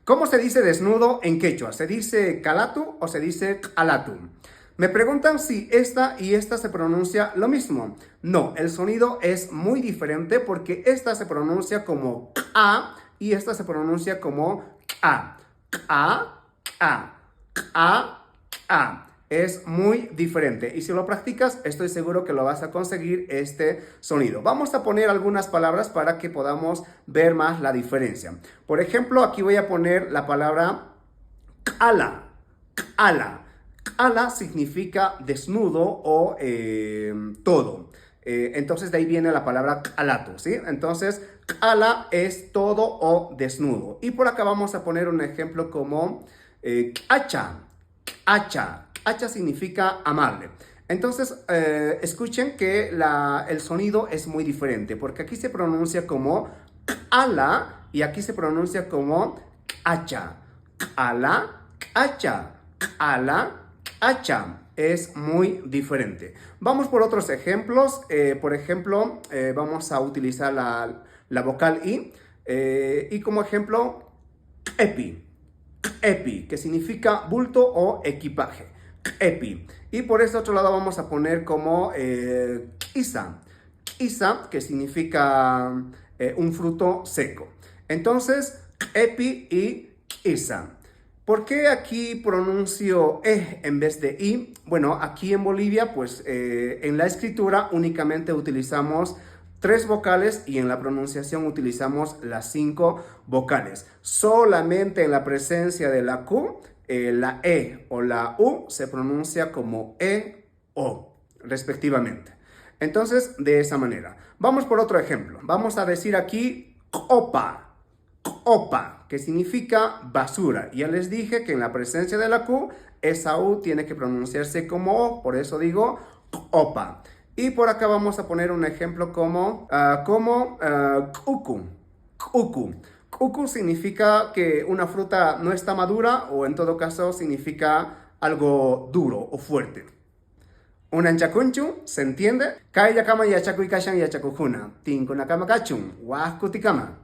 ¿Cómo se dice desnudo en quechua? ¿Se dice calatu o se dice alatu? Me preguntan si esta y esta se pronuncia lo mismo. No, el sonido es muy diferente porque esta se pronuncia como a y esta se pronuncia como a. A, a, a, a. Es muy diferente y si lo practicas estoy seguro que lo vas a conseguir este sonido. Vamos a poner algunas palabras para que podamos ver más la diferencia. Por ejemplo, aquí voy a poner la palabra ala, ala. Ala significa desnudo o todo. Entonces de ahí viene la palabra alato, ¿sí? Entonces, ala es todo o desnudo. Y por acá vamos a poner un ejemplo como hacha, hacha. Hacha significa amable. Entonces, escuchen que el sonido es muy diferente, porque aquí se pronuncia como ala y aquí se pronuncia como hacha. Ala, hacha, ala, hacha. Es muy diferente. Vamos por otros ejemplos. Por ejemplo, vamos a utilizar la vocal I. Y como ejemplo, epi. Epi, que significa bulto o equipaje. Epi. Y por este otro lado vamos a poner como isa. Isa, que significa un fruto seco. Entonces, epi y isa. ¿Por qué aquí pronuncio E en vez de I? Bueno, aquí en Bolivia, pues en la escritura únicamente utilizamos 3 vocales y en la pronunciación utilizamos las 5 vocales. Solamente en la presencia de la Q, la E o la U se pronuncia como E, O, respectivamente. Entonces, de esa manera. Vamos por otro ejemplo. Vamos a decir aquí opa. Opa, que significa basura. Ya les dije que en la presencia de la Q, esa U tiene que pronunciarse como O, por eso digo opa. Y por acá vamos a poner un ejemplo como kuku. Kuku. Kuku significa que una fruta no está madura o en todo caso significa algo duro o fuerte. Unanchakunchu, ¿se entiende? Kaya kama yachaku ikashan yachakujuna. Tinkuna kama kachun, waskutikama.